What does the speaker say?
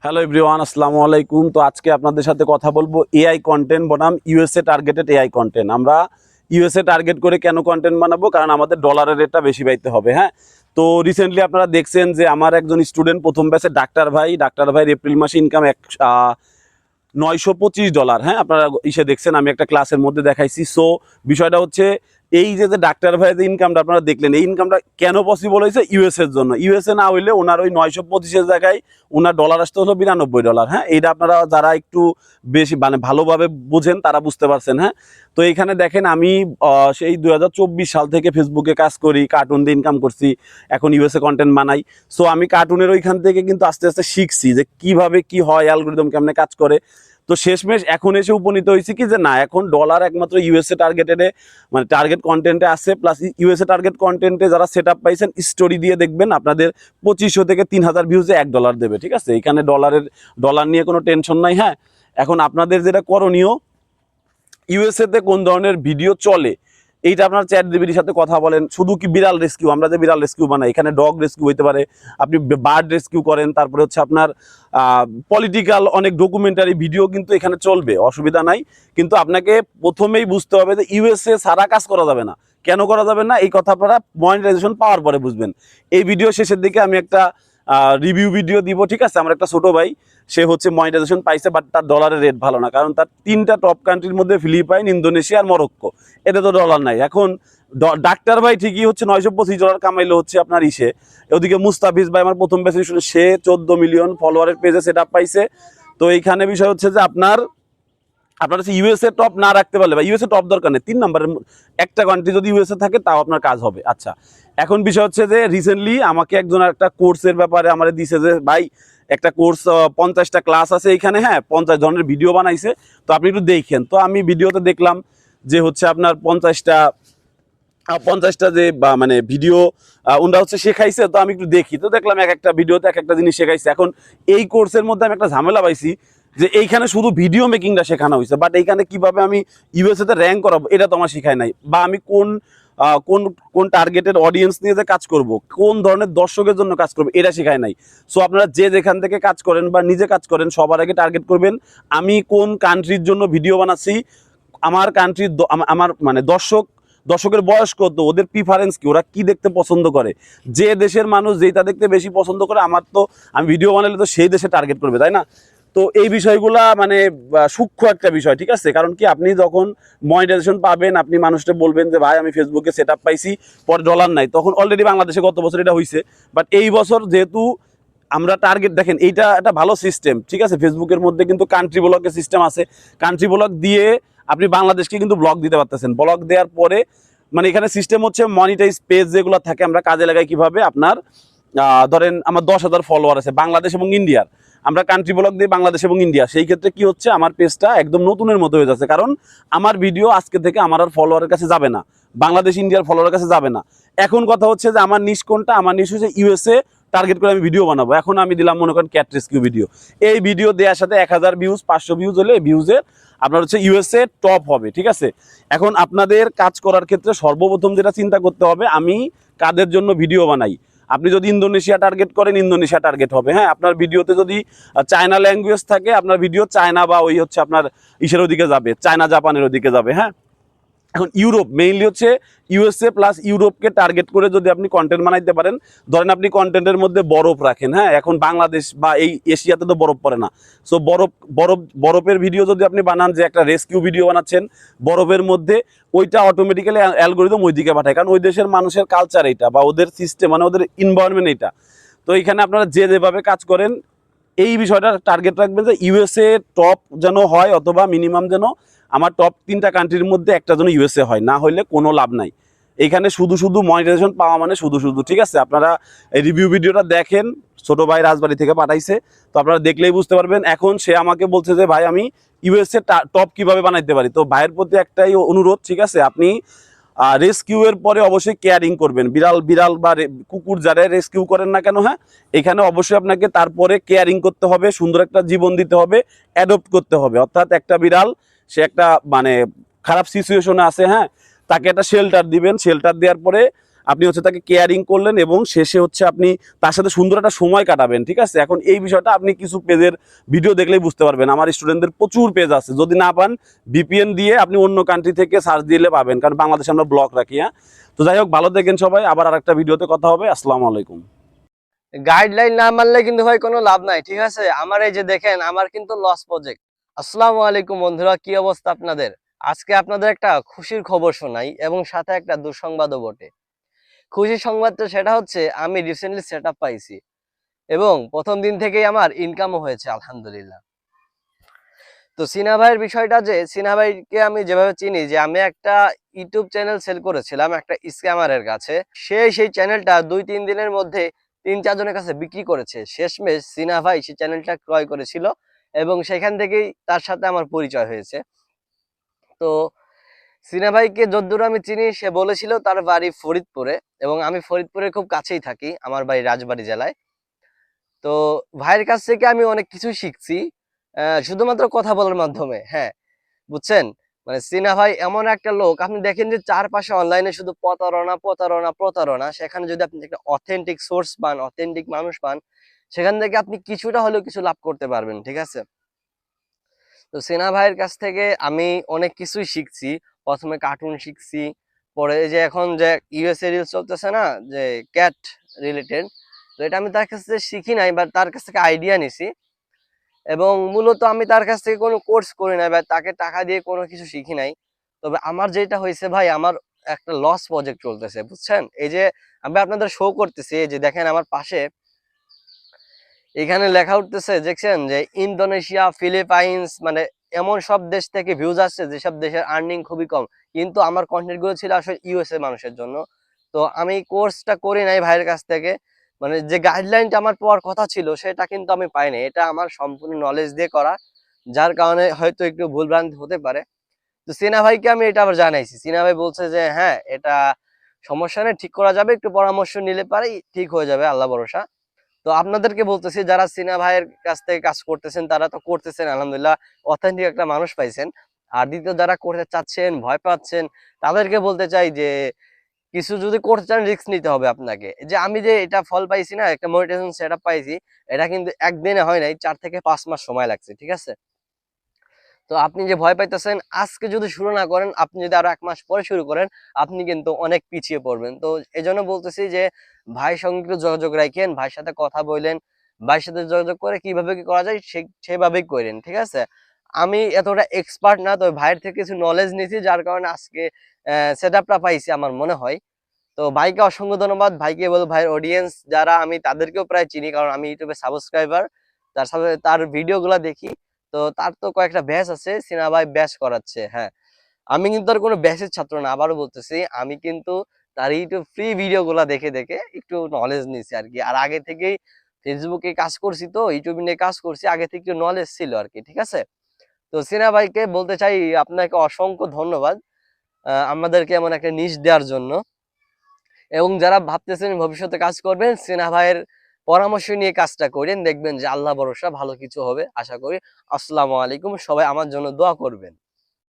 Hello everyone, আসসালামু আলাইকুম। তো আজকে আপনাদের সাথে কথা বলবো এআই কন্টেন্ট বনাম ইউএসএ টার্গেটেড এআই কন্টেন্ট। আমরা ইউএসএ টার্গেট করে কেন কন্টেন্ট বানাবো? কারণ আমাদের ডলারের রেটটা বেশি পাইতে হবে। হ্যাঁ, তো রিসেন্টলি আপনারা দেখছেন যে আমার একজন স্টুডেন্ট প্রথম ব্যাচে ডাক্তার ভাইয়ের এপ্রিল মাসে ইনকাম $925। হ্যাঁ, আপনারা ইসে দেখছেন, আমি একটা ক্লাসের মধ্যে দেখাইছি। সো বিষয়টা হচ্ছে এই যে ডাক্তার ভাইয়ের যে ইনকামটা আপনারা দেখলেন, এই ইনকামটা কেন পসিবল হয়েছে? ইউএসএর জন্য। ইউএসএ না হইলে ওনার ওই 925-এর জায়গায় ওনার ডলার আসতে হলো $92। হ্যাঁ, এইটা আপনারা যারা একটু বেশি মানে ভালোভাবে বুঝেন তারা বুঝতে পারছেন। হ্যাঁ, তো এইখানে দেখেন আমি সেই 2024 সাল থেকে ফেসবুকে কাজ করি, কার্টুন দিয়ে ইনকাম করছি, এখন ইউএসএ কন্টেন্ট বানাই। সো আমি কার্টুনের ওইখান থেকে কিন্তু আস্তে আস্তে শিখছি যে কিভাবে কি হয়, অ্যালগরিদম কেমনে কাজ করে। তো শেষমেশ এখন এসে উপনীত হয়েছি কি যে না, এখন ডলার একমাত্র ইউএসএ টার্গেটেডে মানে টার্গেট কন্টেন্টে আছে। প্লাস ইউএসএ টার্গেট কন্টেন্টে যারা সেট আপ পাইছেন, স্টোরি দিয়ে দেখবেন আপনাদের 2500 থেকে 3000 ভিউজে $1 দেবে। ঠিক আছে, এখানে ডলার নিয়ে কোনো টেনশন নাই। হ্যাঁ, এখন আপনাদের যেটা করণীয়, ইউএসএতে কোন ধরনের ভিডিও চলে এইটা আপনার চ্যাট জিপিটির সাথে কথা বলেন। শুধু কি বিড়াল রেস্কিউ, আমরা যে বিড়াল রেস্কিউ বানাই, এখানে ডগ রেস্কিউ হইতে পারে, আপনি বার্ড রেস্কিউ করেন, তারপরে হচ্ছে আপনার পলিটিক্যাল অনেক ডকুমেন্টারি ভিডিও কিন্তু এখানে চলবে, অসুবিধা নাই। কিন্তু আপনাকে প্রথমেই বুঝতে হবে যে ইউএসএ ছাড়া কাজ করা যাবে না। কেন করা যাবে না, এই কথা আপনারা মনিটাইজেশন পাওয়ার পরে বুঝবেন। এই ভিডিও শেষের দিকে আমি একটা রিভিউ ভিডিও দিব। ঠিক আছে, আমার একটা ছোট ভাই, সে হচ্ছে মনিটাইজেশন পাইছে, বাট তার ডলারের রেট ভালো না, কারণ তার 3টা টপ কান্ট্রির মধ্যে ফিলিপাইন, ইন্দোনেশিয়া আর মরক্কো, এতে তো ডলার নাই। এখন ডাক্তার ভাই ঠিকই হচ্ছে $925 কামাইলে হচ্ছে আপনার ইসে। ওদিকে মুস্তাফিজ ভাই আমার প্রথম ব্যাচে, সে 14 মিলিয়ন ফলোয়ারের পেজে সেট আপ পাইছে। তো এইখানে বিষয় হচ্ছে যে আপনার হচ্ছে ইউএসএ টপ না রাখতে পারলে, বা ইউএসএ টপ দরকার নেই, 3 নম্বরের একটা কান্ট্রি যদি ইউএসএ থাকে তাও আপনার কাজ হবে। আচ্ছা, এখন বিষয় হচ্ছে যে রিসেন্টলি আমাকে একজন একটা কোর্সের ব্যাপারে আমার দিছে যে ভাই একটা কোর্স 50টা ক্লাস আছে এখানে, হ্যাঁ 50 ধরনের ভিডিও বানাইছে, তো আপনি একটু দেখেন। তো আমি ভিডিওতে দেখলাম যে হচ্ছে আপনার 50টা যে মানে ভিডিও ওনারা হচ্ছে শেখাইছে। তো আমি একটু দেখি, তো দেখলাম এক একটা ভিডিওতে এক একটা জিনিস শেখাইছে। এখন এই কোর্সের মধ্যে আমি একটা ঝামেলা পাইছি যে এইখানে শুধু ভিডিও মেকিংটা শেখানো হয়েছে, বাট এইখানে কিভাবে আমি ইউএসএ তে র্যাঙ্ক করাবো এটা তো আমার শেখায় নাই। বা আমি কোন কোন টার্গেটেড অডিয়েন্স নিয়ে যে কাজ করব, কোন ধরনের দর্শকের জন্য কাজ করবো, এটা শেখায় নাই। সো আপনারা যে যেখান থেকে কাজ করেন বা নিজে কাজ করেন, সবার আগে টার্গেট করবেন আমি কোন কান্ট্রির জন্য ভিডিও বানাচ্ছি, আমার কান্ট্রির আমার মানে দর্শকের বয়স কত, ওদের প্রিফারেন্স কি, ওরা কি দেখতে পছন্দ করে। যে দেশের মানুষ যেটা দেখতে বেশি পছন্দ করে, আমি ভিডিও বানালে তো সেই দেশে টার্গেট করবে, তাই না? তো এই বিষয়গুলা মানে সূক্ষ্ম একটা বিষয়। ঠিক আছে, কারণ কি আপনি যখন মনিটাইজেশন পাবেন, আপনি মানুষকে বলবেন যে ভাই আমি ফেসবুকে সেট আপ পাইছি, পরে ডলার নাই, তখন অলরেডি বাংলাদেশে গত বছর এটা হয়েছে। বাট এই বছর যেহেতু আমরা টার্গেট, দেখেন এইটা একটা ভালো সিস্টেম। ঠিক আছে, ফেসবুকের মধ্যে কিন্তু কান্ট্রি ব্লকের সিস্টেম আছে। কান্ট্রি ব্লক দিয়ে আপনি বাংলাদেশকে কিন্তু ব্লক দিতে পারতেছেন। ব্লক দেওয়ার পরে মানে এখানে সিস্টেম হচ্ছে মনিটাইজ পেজ যেগুলো থাকে আমরা কাজে লাগাই কিভাবে, আপনার ধরেন আমার 10,000 ফলোয়ার আছে বাংলাদেশ এবং ইন্ডিয়ার, আমরা কান্ট্রি ব্লক দিই বাংলাদেশ এবং ইন্ডিয়া। সেই ক্ষেত্রে কি হচ্ছে, আমার পেজটা একদম নতুনের মতো হয়ে যাচ্ছে, কারণ আমার ভিডিও আজকে থেকে আমার আর ফলোয়ারের কাছে যাবে না, বাংলাদেশ ইন্ডিয়ার ফলোয়ারের কাছে যাবে না। এখন কথা হচ্ছে যে আমার নিশ কোনটা, আমার নিশ হচ্ছে ইউএসএ টার্গেট করে আমি ভিডিও বানাবো। এখন আমি দিলাম মনে করেন ক্যাট রেস্কিউ ভিডিও, এই ভিডিও দেওয়ার সাথে 1000 ভিউজ 500 ভিউজ হলে ভিউজের আপনার হচ্ছে ইউএসএ টপ হবে। ঠিক আছে, এখন আপনাদের কাজ করার ক্ষেত্রে সর্বপ্রথম যেটা চিন্তা করতে হবে, আমি কাদের জন্য ভিডিও বানাই। আপনি যদি ইন্দোনেশিয়া টার্গেট করেন, ইন্দোনেশিয়া টার্গেট হবে। হ্যাঁ, আপনার ভিডিওতে যদি চায়না ল্যাঙ্গুয়েজ থাকে, আপনার ভিডিও চায়না বা ওই হচ্ছে আপনার ইসের ওদিকে যাবে, চায়না জাপানের ওদিকে যাবে। হ্যাঁ, এখন ইউরোপ মেইনলি হচ্ছে ইউএসএ প্লাস ইউরোপকে টার্গেট করে যদি আপনি কন্টেন্ট বানাইতে পারেন, ধরেন আপনি কন্টেন্টের মধ্যে বরফ রাখেন। হ্যাঁ, এখন বাংলাদেশ বা এই এশিয়াতে তো বরফ পড়ে না। সো বরফের ভিডিও যদি আপনি বানান, যে একটা রেস্কিউ ভিডিও বানাচ্ছেন বরফের মধ্যে, ওইটা অটোমেটিক্যালি অ্যালগরিদম ওই দিকে পাঠায়, কারণ ওই দেশের মানুষের কালচার এইটা, বা ওদের সিস্টেম মানে ওদের এনভায়রনমেন্ট এইটা। তো এইখানে আপনারা যে যেভাবে কাজ করেন এই বিষয়টা টার্গেট রাখবেন যে ইউএসএ টপ যেন হয়, অথবা মিনিমাম যেন আমার টপ 3টা কান্ট্রির মধ্যে একটা যেন ইউএসএ হয়, না হলে কোনো লাভ নাই। এইখানে শুধু শুধু মনিটাইজেশন পাওয়া মানে শুধু শুধু। ঠিক আছে, আপনারা এই রিভিউ ভিডিওটা দেখেন, ছোট ভাই রাজবাড়ি থেকে পাঠাইছে, তো আপনারা দেখলেই বুঝতে পারবেন। এখন সে আমাকে বলছে যে ভাই আমি ইউএসএ টপ কিভাবে বানাইতে পারি। তো ভাইয়ের প্রতি একটাই অনুরোধ, ঠিক আছে, আপনি রেস্কিউ এর পরে অবশ্যই কেয়ারিং করবেন। বিড়াল বা কুকুর যারা রেস্কিউ করেন না কেন, হ্যাঁ এখানে অবশ্যই আপনাকে তারপরে কেয়ারিং করতে হবে, সুন্দর একটা জীবন দিতে হবে, অ্যাডপ্ট করতে হবে। অর্থাৎ একটা বিড়াল সে একটা মানে খারাপ সিচুয়েশনে আছে, হ্যাঁ তাকে একটা শেল্টার দিবেন। শেল্টার দেওয়ার পরে আপনি হচ্ছে তাকে কেয়ারিং করলেন এবং শেষে হচ্ছে আপনি তার সাথে সুন্দর একটা সময় কাটাবেন, ঠিক আছে? এখন এই বিষয়টা আপনি কিছু পেজের ভিডিও দেখলেই বুঝতে পারবেন। আমার স্টুডেন্টদের প্রচুর পেজ আছে, যদি না পান ভিপিএন দিয়ে আপনি অন্য কান্ট্রি থেকে সার্চ দিলে পাবেন, কারণ বাংলাদেশে আমরা ব্লক রাখি। হ্যাঁ, তো যাই হোক, ভালো থাকেন সবাই, আবার আরেকটা ভিডিওতে কথা হবে। আসসালামু আলাইকুম। গাইডলাইন না মানলে কিন্তু ভাই কোনো লাভ নাই, ঠিক আছে? আমার এই যে দেখেন, আমার কিন্তু লস প্রজেক্ট। আসসালামু আলাইকুম বন্ধুরা, কি অবস্থা আপনাদের? আজকে আপনাদের একটা খুশির খবর শোনাই এবং সাথে একটা দুঃসংবাদও বটে। খুশির সংবাদটা সেটা হচ্ছে আমি রিসেন্টলি সেটআপ পাইছি এবং প্রথম দিন থেকেই আমার ইনকামও হয়েছে আলহামদুলিল্লাহ। তো সিনা ভাইয়ের বিষয়টা, যে সিনা ভাইকে আমি যেভাবে চিনি, যে আমি একটা ইউটিউব চ্যানেল সেল করেছিলাম একটা স্ক্যামারের কাছে। সেই চ্যানেলটা 2-3 দিনের মধ্যে 3-4 জনের কাছে বিক্রি করেছে। শেষমেশ সিনা ভাই সেই চ্যানেলটা ক্রয় করেছিল এবং সেখান থেকেই তার সাথে আমার পরিচয় হয়েছে। তো সিনা ভাইকে যদ্দূর আমি চিনি, সে বলেছিল তার বাড়ি ফরিদপুরে এবং আমি ফরিদপুরের খুব কাছেই থাকি, আমার বাড়ি রাজবাড়ী জেলায়। তো ভাইয়ের কাছ থেকে আমি অনেক কিছু শিখছি, শুধুমাত্র কথা বলার মাধ্যমে। হ্যাঁ, বুঝছেন? মানে সিনা ভাই এমন একটা লোক, আপনি দেখেন যে চারপাশে অনলাইনে শুধু প্রতারণা প্রতারণা প্রতারণা, সেখানে যদি আপনি একটা অথেন্টিক সোর্স পান, অথেন্টিক মানুষ পান, সেখান থেকে আপনি কিছুটা হলেও কিছু লাভ করতে পারবেন, ঠিক আছে? তো সিনা ভাইয়ের কাছ থেকে আমি অনেক কিছুই শিখছি। প্রথমে কার্টুন শিখছি, পরে এই যে এখন যে ইউএসএ রিলস চলতেছে না, যে ক্যাট রিলেটেড, তো এটা আমি তার কাছ থেকে শিখি নাই, বা তার কাছ থেকে আইডিয়া নিছি। এবং মূলত আমি তার কাছ থেকে কোনো কোর্স করি নাই বা তাকে টাকা দিয়ে কোনো কিছু শিখি নাই। তবে আমার যেটা হয়েছে ভাই, আমার একটা লস প্রজেক্ট চলতেছে, বুঝছেন? এই যে আমি আপনাদের শো করতেছি, এই যে দেখেন আমার পাশে এখানে লেখা উঠতেছে, দেখছেন যে ইন্দোনেশিয়া, ফিলিপাইন্স, মানে এমন সব দেশ থেকে ভিউজ আসছে যেসব দেশের আর্নিং খুবই কম। কিন্তু আমার কন্টেন্ট গুলো ছিল আসলে ইউএসএ মানুষের জন্য। তো আমি কোর্সটা করি নাই ভাইয়ের কাছ থেকে, মানে যে গাইডলাইনটা আমার পাওয়ার কথা ছিল সেটা কিন্তু আমি পাইনি। এটা আমার সম্পূর্ণ নলেজ দিয়ে করা, যার কারণে হয়তো একটু ভুলভ্রান্তি হতে পারে। তো সিনা ভাইকে আমি এটা আবার জানাইছি। সিনা ভাই বলছে যে হ্যাঁ, এটা সমস্যা নেই, ঠিক করা যাবে, একটু পরামর্শ নিলে পারে ঠিক হয়ে যাবে, আল্লাহ ভরসা। তো আপনাদেরকে বলতেছি, যারা সিনা ভাইয়ের কাছ থেকে কাজ করতেছেন তারা তো করতেছেন আলহামদুলিল্লাহ, অথেন্টিক একটা মানুষ পাইছেন। আর দ্বিতীয় যারা করতে চাচ্ছেন, ভয় পাচ্ছেন, তাদেরকে বলতে চাই যে কিছু যদি করতে চান রিস্ক নিতে হবে আপনাকে। যে আমি যে এটা ফল পাইছি না, একটা মনিটাইজেশন সেটআপ পাইছি, এটা কিন্তু একদিনে হয় নাই, 4 থেকে 5 মাস সময় লাগছে, ঠিক আছে? তো আপনি যে ভয় পাইতেছেন, আজকে যদি শুরু না করেন, আপনি যদি আরো 1 মাস পরে শুরু করেন, আপনি কিন্তু অনেক পিছিয়ে পড়বেন। তো এজন্য বলতেছি যে ভাইয়ের সঙ্গে একটু যোগাযোগ রাখেন, ভাইয়ের সাথে কথা বললেন, ভাইয়ের সাথে যোগাযোগ করে কিভাবে কি করা যায় সেভাবেই করেন, ঠিক আছে? আমি এতটা এক্সপার্ট না, তবে ভাইয়ের থেকে কিছু নলেজ নিয়েছি, যার কারণে আজকে সেটআপটা পাইছি আমার মনে হয়। তো ভাইকে অসংখ্য ধন্যবাদ। ভাইকে বলবো, ভাইয়ের অডিয়েন্স যারা, আমি তাদেরকেও প্রায় চিনি, কারণ আমি ইউটিউবে সাবস্ক্রাইবার, তার সাথে তার ভিডিওগুলো দেখি। তো তার তো কয়েকটা ব্যাচ আছে, সিনা ভাই ব্যাচ করাচ্ছে। হ্যাঁ, আমি কিন্তু আর কোনো ব্যাচের ছাত্র না, আবারও বলতেছি, আমি কিন্তু তার ইউটিউব ফ্রি ভিডিও গুলা দেখে দেখে একটু নলেজ নিছি আর কি। আর আগে থেকেই ফেসবুকে কাজ করছি, তো ইউটিউব নিয়ে কাজ করছি, আগে থেকে নলেজ ছিল আর কি, ঠিক আছে? তো সিনা ভাইকে বলতে চাই, আপনাকে অসংখ্য ধন্যবাদ আমাদেরকে এমন একটা নিশ দেওয়ার জন্য। এবং যারা ভাবতেছেন ভবিষ্যতে কাজ করবেন, সিনা ভাইয়ের পরামর্শ নিয়ে কাজটা করেন, দেখবেন যে আল্লাহ ভরসা ভালো কিছু হবে আশা করি। আসসালামু আলাইকুম, সবাই আমার জন্য দোয়া করবেন।